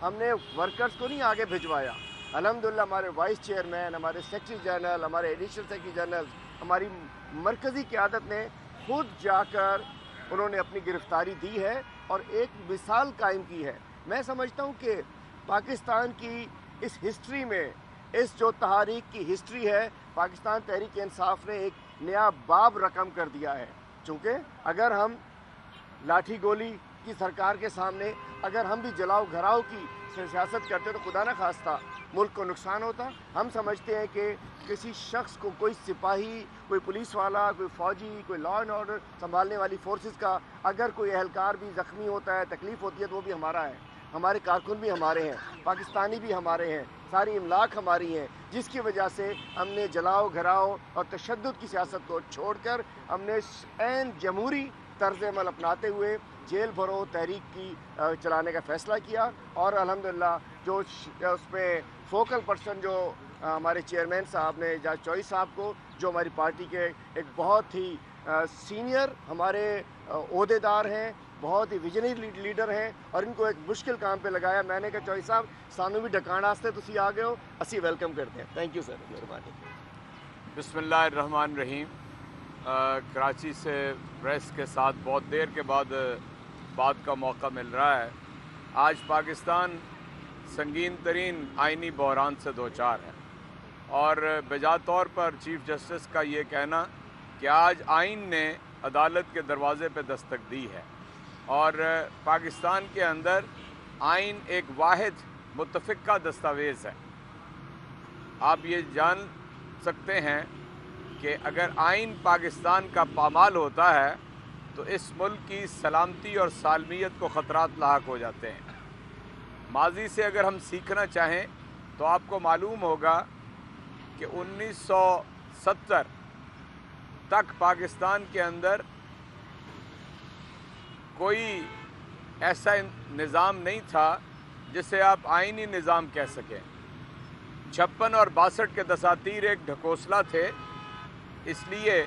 हमने वर्कर्स को नहीं आगे भिजवाया। अल्हम्दुलिल्लाह हमारे वाइस चेयरमैन, हमारे सेक्रेटरी जनरल, हमारे एडिशनल सेक्रेटरी जनरल, हमारी मरकज़ी क़यादत ने खुद जाकर उन्होंने अपनी गिरफ्तारी दी है और एक मिसाल कायम की है। मैं समझता हूँ कि पाकिस्तान की इस हिस्ट्री में, इस जो तहरीक की हिस्ट्री है, पाकिस्तान तहरीक इंसाफ ने एक नया बाब रकम कर दिया है। चूँकि अगर हम लाठी गोली की सरकार के सामने अगर हम भी जलाओ घराओ की सियासत करते तो खुदा न खास्ता मुल्क को नुकसान होता। हम समझते हैं कि किसी शख्स को, कोई सिपाही, कोई पुलिस वाला, कोई फ़ौजी, कोई लॉ एंड ऑर्डर संभालने वाली फोर्सेस का अगर कोई एहलकार भी ज़ख्मी होता है, तकलीफ़ होती है, तो वो भी हमारा है, हमारे कारकुन भी हमारे हैं, पाकिस्तानी भी हमारे हैं, सारी इमलाक हमारी हैं, जिसकी वजह से हमने जलाओ घराओ और तशद्दुद की सियासत को छोड़कर हमने ऐन जमहूरी तर्ज़ अमल अपनाते हुए जेल भरो तहरीक की चलाने का फ़ैसला किया। और अल्हम्दुलिल्लाह जो उसमें फोकल पर्सन जो हमारे चेयरमैन साहब ने, जज चौधरी साहब को, जो हमारी पार्टी के एक बहुत ही सीनियर हमारे ओहदेदार हैं, बहुत ही विजनरी लीडर हैं, और इनको एक मुश्किल काम पे लगाया। मैंने कहा चौधरी साहब सानू भी ढकाण वास्ते तुसी आ गए हो, असी वेलकम करते हैं। थैंक यू सर, मेहरबानी। बिस्मिल्लाहिर्रहमानिर्रहीम। कराची से प्रेस के साथ बहुत देर के बाद बात का मौका मिल रहा है। आज पाकिस्तान संगीन तरीन आइनी बहरान से दो चार है, और बजा तौर पर चीफ़ जस्टिस का ये कहना कि आज आइन ने अदालत के दरवाज़े पे दस्तक दी है, और पाकिस्तान के अंदर आइन एक वाहिद मुत्तफ़िक़ा दस्तावेज़ है। आप ये जान सकते हैं कि अगर आइन पाकिस्तान का पामाल होता है तो इस मुल्क की सलामती और सालमियत को ख़तरात लाहक हो जाते हैं। माजी से अगर हम सीखना चाहें तो आपको मालूम होगा कि 1970 तक पाकिस्तान के अंदर कोई ऐसा निज़ाम नहीं था जिसे आप आइनी निज़ाम कह सकें। 56 और 62 के दसातीर एक ढकोसला थे, इसलिए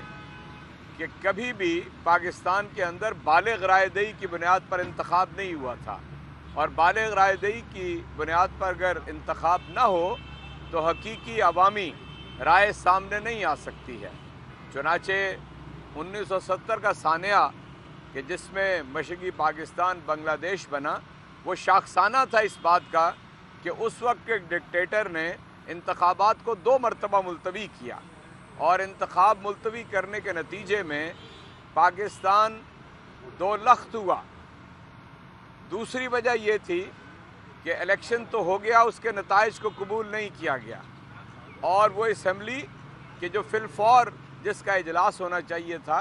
कि कभी भी पाकिस्तान के अंदर बालिग़ रायदही की बुनियाद पर इंतखाब नहीं हुआ था, और बालिग़ रायदही की बुनियाद पर अगर इंतखाब ना हो तो हकीकी अवामी राय सामने नहीं आ सकती है। चुनाचे 1970 का सानिया कि जिसमें मशरक़ी पाकिस्तान बांग्लादेश बना, वो शाखसाना था इस बात का कि उस वक्त के डिक्टेटर ने इंतखाबात को 2 मरतबा मुलतवी किया, और इंतखाब मुलतवी करने के नतीजे में पाकिस्तान 2 लख्त हुआ। दूसरी वजह ये थी कि इलेक्शन तो हो गया, उसके नताइज को कबूल नहीं किया गया, और वो असम्बली कि जो फिलफौर जिसका इजलास होना चाहिए था,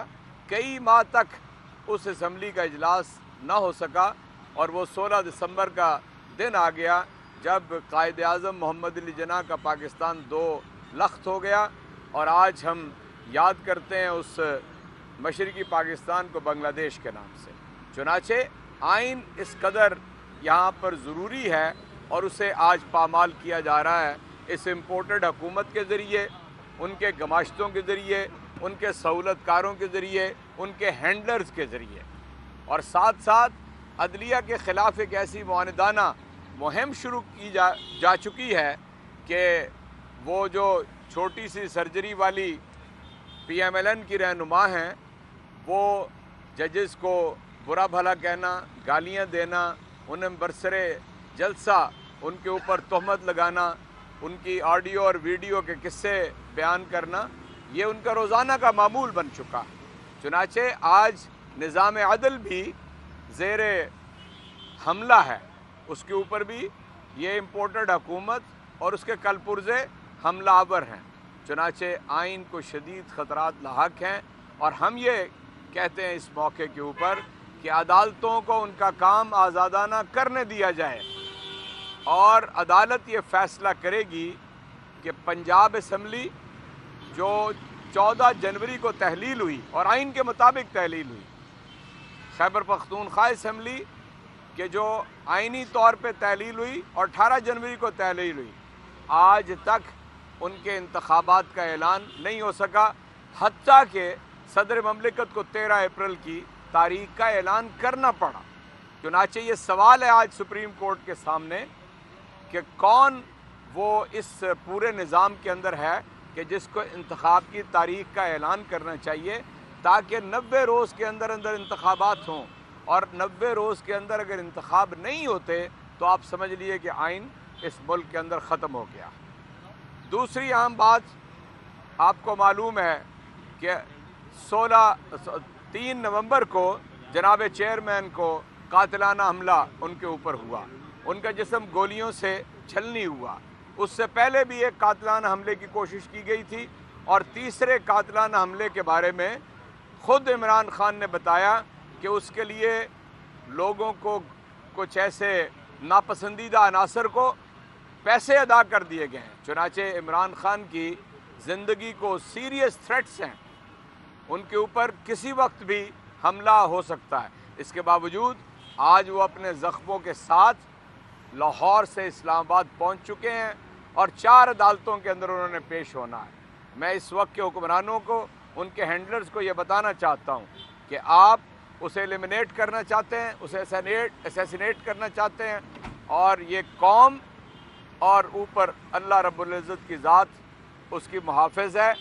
कई माह तक उस असम्बली का इजलास ना हो सका, और वो 16 दिसंबर का दिन आ गया जब कायद आज़म मोहम्मद अली जिन्ना का पाकिस्तान 2 लख्त हो गया। और आज हम याद करते हैं उस मशरक़ी पाकिस्तान को बांग्लादेश के नाम से। चुनाचे आइन इस कदर यहाँ पर ज़रूरी है, और उसे आज पामाल किया जा रहा है इस इम्पोर्टेड हुकूमत के ज़रिए, उनके गमाश्तों के ज़रिए, उनके सहूलतकारों के ज़रिए, उनके हैंडलर्स के ज़रिए, और साथ साथ अदलिया के ख़िलाफ़ एक ऐसी मुआनदाना मुहिम शुरू की जा चुकी है कि वो जो छोटी सी सर्जरी वाली PMLN की रहनुमा हैं, वो जजेस को बुरा भला कहना, गालियां देना, उन्हें बरसरे जलसा उनके ऊपर तहमत लगाना, उनकी ऑडियो और वीडियो के किस्से बयान करना, ये उनका रोज़ाना का मामूल बन चुका। चुनाचे आज निज़ाम अदल भी ज़ेरे हमला है, उसके ऊपर भी ये इम्पोर्टेड हुकूमत और उसके कलपुर्ज़े हमलावर हैं। चुनाचे आइन को शदीद ख़तरात लाहक हैं, और हम ये कहते हैं इस मौके के ऊपर कि अदालतों को उनका काम आज़ादाना करने दिया जाए, और अदालत ये फ़ैसला करेगी कि पंजाब असम्बली जो 14 जनवरी को तहलील हुई और आइन के मुताबिक तहलील हुई, खैबर पख्तूनख्वा असम्बली के जो आइनी तौर पे तहलील हुई और 18 जनवरी को तहलील हुई, आज तक उनके इंतखाबात का ऐलान नहीं हो सका, हत्ता कि सदर ममलिकत को 13 अप्रैल की तारीख का ऐलान करना पड़ा। चुनाचे ये सवाल है आज सुप्रीम कोर्ट के सामने कि कौन वो इस पूरे निज़ाम के अंदर है कि जिसको इंतखाब की तारीख का ऐलान करना चाहिए ताकि 90 रोज़ के अंदर अंदर इंतखाबात हों, और 90 रोज़ के अंदर अगर इंतखाब नहीं होते तो आप समझ लिए कि आइन इस मुल्क के अंदर ख़त्म हो गया। दूसरी अहम बात, आपको मालूम है कि 3 नवंबर को जनाब चेयरमैन को कातिलाना हमला उनके ऊपर हुआ, उनका जिस्म गोलियों से छलनी हुआ। उससे पहले भी एक कातिलाना हमले की कोशिश की गई थी, और तीसरे कातिलाना हमले के बारे में ख़ुद इमरान खान ने बताया कि उसके लिए लोगों को कुछ ऐसे नापसंदीदा अनासर को पैसे अदा कर दिए गए हैं। चुनाचे इमरान खान की ज़िंदगी को सीरियस थ्रेट्स हैं, उनके ऊपर किसी वक्त भी हमला हो सकता है। इसके बावजूद आज वो अपने ज़ख्मों के साथ लाहौर से इस्लामाबाद पहुंच चुके हैं और 4 अदालतों के अंदर उन्होंने पेश होना है। मैं इस वक्त के हुक्मरानों को, उनके हैंडलर्स को ये बताना चाहता हूँ कि आप उसे एलिमिनेट करना चाहते हैं, उसे असैसिनेट करना चाहते हैं, और ये कौम और ऊपर अल्लाह रब्बुल इज़्ज़त की ज़ात उसकी मुहाफ़िज़ है,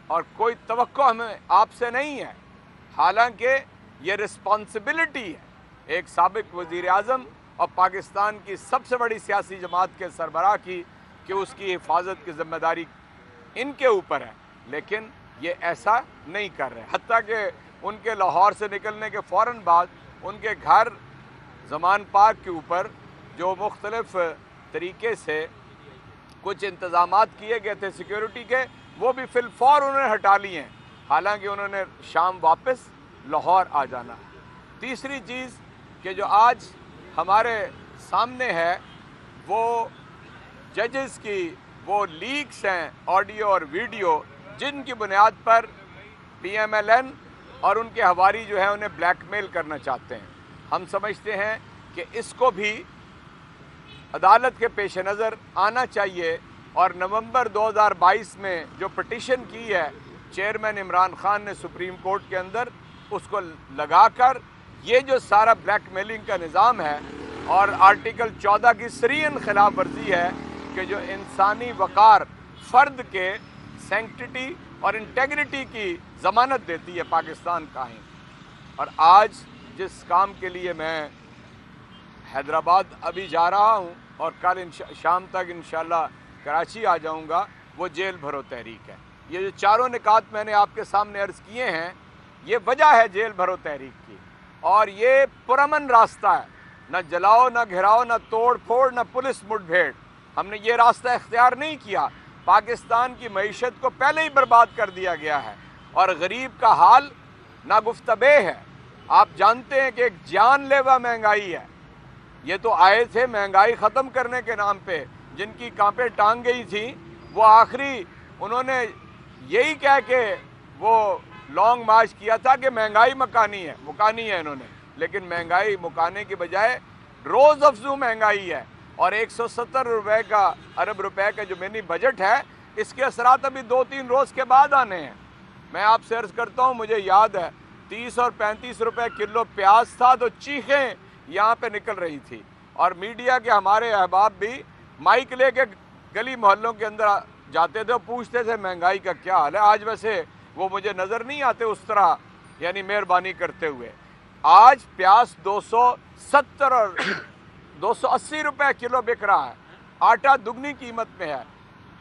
और कोई तवक्को हमें आपसे नहीं है। हालांकि ये रिस्पॉन्सिबिलिटी है एक साबिक वज़ीर आज़म और पाकिस्तान की सबसे बड़ी सियासी जमात के सरबराह की कि उसकी हिफाजत की ज़िम्मेदारी इनके ऊपर है, लेकिन ये ऐसा नहीं कर रहे। हत्ता कि उनके लाहौर से निकलने के फ़ौरन बाद उनके घर ज़मान पार्क के ऊपर जो मुख्तलिफ़ तरीके से कुछ इंतज़ामात किए गए थे सिक्योरिटी के, वो भी फिलफौर उन्होंने हटा लिए हैं, हालांकि उन्होंने शाम वापस लाहौर आ जाना है। तीसरी चीज़ कि जो आज हमारे सामने है वो जजेस की वो लीक्स हैं, ऑडियो और वीडियो, जिनकी बुनियाद पर PMLN और उनके हवारी जो है उन्हें ब्लैकमेल करना चाहते हैं। हम समझते हैं कि इसको भी अदालत के पेश नज़र आना चाहिए, और नवंबर 2022 में जो पिटीशन की है चेयरमैन इमरान खान ने सुप्रीम कोर्ट के अंदर, उसको लगाकर ये जो सारा ब्लैकमेलिंग का निज़ाम है और आर्टिकल 14 की सरीहन खिलाफ वर्जी है कि जो इंसानी वक़ार, फ़र्द के सेंक्टिटी और इंटेग्रिटी की ज़मानत देती है पाकिस्तान का आइन। और आज जिस काम के लिए मैं हैदराबाद अभी जा रहा हूँ और कल शाम तक इंशाल्लाह कराची आ जाऊँगा, वो जेल भरो तहरीक है। ये जो चारों निकात मैंने आपके सामने अर्ज़ किए हैं, ये वजह है जेल भरो तहरीक की, और ये पुरअमन रास्ता है, न जलाओ, न घिराओ, न तोड़ फोड़, न पुलिस मुठभेड़। हमने ये रास्ता इख्तियार नहीं किया। पाकिस्तान की मईशत को पहले ही बर्बाद कर दिया गया है, और गरीब का हाल नागुफ्तबे है। आप जानते हैं कि एक जानलेवा महंगाई है। ये तो आए थे महंगाई ख़त्म करने के नाम पे, जिनकी कांपे टांग गई थी, वो आखिरी उन्होंने यही कह के वो लॉन्ग मार्च किया था कि महंगाई मुकानी है इन्होंने, लेकिन महंगाई मुकाने के बजाय रोज़ अफजू महंगाई है। और 170 रुपए का, अरब रुपए का जो मिनी बजट है, इसके असरात अभी 2-3 रोज़ के बाद आने हैं। मैं आपसे अर्ज़ करता हूँ, मुझे याद है 30 और 35 रुपए किलो प्याज था तो चीखें यहाँ पे निकल रही थी, और मीडिया के हमारे अहबाब भी माइक लेके गली मोहल्लों के अंदर जाते थे और पूछते थे महंगाई का क्या हाल है। आज वैसे वो मुझे नज़र नहीं आते उस तरह, यानी मेहरबानी करते हुए। आज प्याज 270 और 280 रुपए किलो बिक रहा है, आटा दुगनी कीमत में है,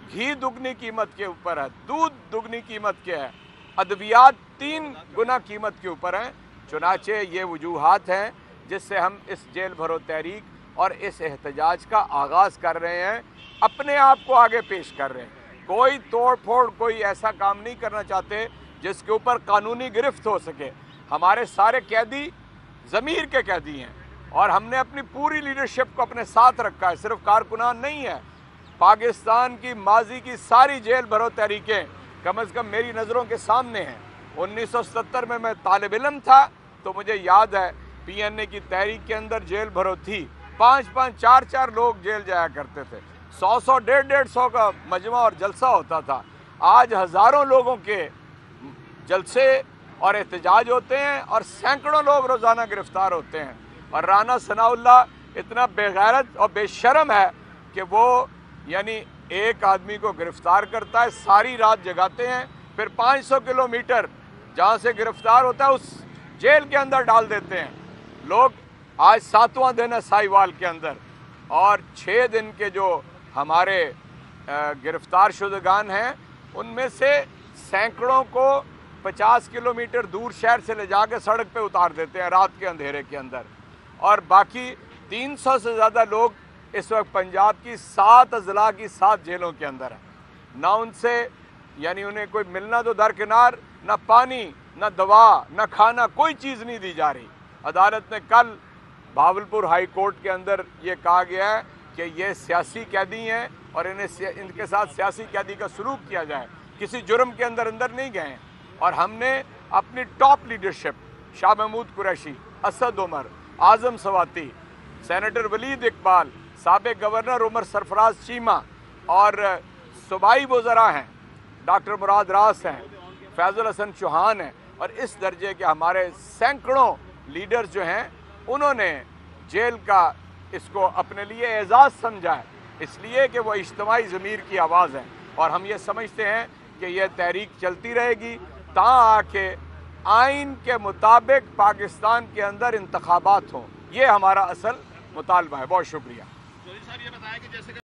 घी दुगनी कीमत के ऊपर है, दूध दुगनी कीमत के है, अद्वियात 3 गुना कीमत के ऊपर हैं। चुनाचे ये वजूहात हैं जिससे हम इस जेल भरो तहरीक और इस एहतजाज का आगाज़ कर रहे हैं, अपने आप को आगे पेश कर रहे हैं। कोई तोड़ फोड़, कोई ऐसा काम नहीं करना चाहते जिसके ऊपर कानूनी गिरफ्त हो सके। हमारे सारे कैदी ज़मीर के कैदी हैं, और हमने अपनी पूरी लीडरशिप को अपने साथ रखा है, सिर्फ कारकुनान नहीं है। पाकिस्तान की माजी की सारी जेल भरो तहरीकें कम से कम मेरी नज़रों के सामने हैं। 1970 में मैं तालिब इल्म था तो मुझे याद है PNA की तहरीक के अंदर जेल भरो थी, 5-5, 4-4 लोग जेल जाया करते थे, 100-100, 150-150 का मजमा और जलसा होता था। आज हज़ारों लोगों के जलसे और एहतजाज होते हैं और सैकड़ों लोग रोज़ाना गिरफ्तार होते हैं। اور رانا ثناءاللہ اتنا بےغیرت اور بے شرم ہے کہ وہ یعنی ایک آدمی کو گرفتار کرتا ہے، ساری رات جگاتے ہیں، پھر 500 کلومیٹر جہاں سے گرفتار ہوتا ہے اس جیل کے اندر ڈال دیتے ہیں۔ لوگ آج 7واں دن ہے ساہیوال کے اندر، اور 6 دن کے جو ہمارے گرفتار شدگان ہیں ان میں سے سینکڑوں کو 50 کلومیٹر دور شہر سے لے جا کے سڑک پہ اتار دیتے ہیں رات کے اندھیرے کے اندر، اور باقی 300 سے زیادہ لوگ اس وقت پنجاب کی 7 اضلاع کی 7 جیلوں کے اندر ہیں۔ نہ ان سے یعنی انہیں کوئی ملنا تو درکنار، نہ پانی، نہ دوا، نہ کھانا، کوئی چیز نہیں دی جا رہی۔ عدالت نے کل بھاولپور ہائی کورٹ کے اندر یہ کہا گیا ہے کہ یہ سیاسی قیدی ہیں اور ان کے ساتھ سیاسی قیدی کا سلوک کیا جائے، کسی جرم کے اندر نہیں گئے ہیں۔ اور ہم نے اپنی ٹاپ لیڈرشپ شاہ محمود قریشی، اسد عمر، اعظم سواتی، سینیٹر ولید اقبال، سابق گورنر عمر سرفراز چیمہ اور صوبائی وزراء ہیں، ڈاکٹر مراد راس ہیں، فیض الحسن چوہان ہیں، اور اس درجے کے ہمارے سینکڑوں لیڈر جو ہیں انہوں نے جیل کا اس کو اپنے لیے اعزاز سمجھا ہے، اس لیے کہ وہ اجتماعی ضمیر کی آواز ہے، اور ہم یہ سمجھتے ہیں کہ یہ تحریک چلتی رہے گی تاں آ کے آئین کے مطابق پاکستان کے اندر انتخابات ہوں۔ یہ ہمارا اصل مطالبہ ہے۔ بہت شکریہ۔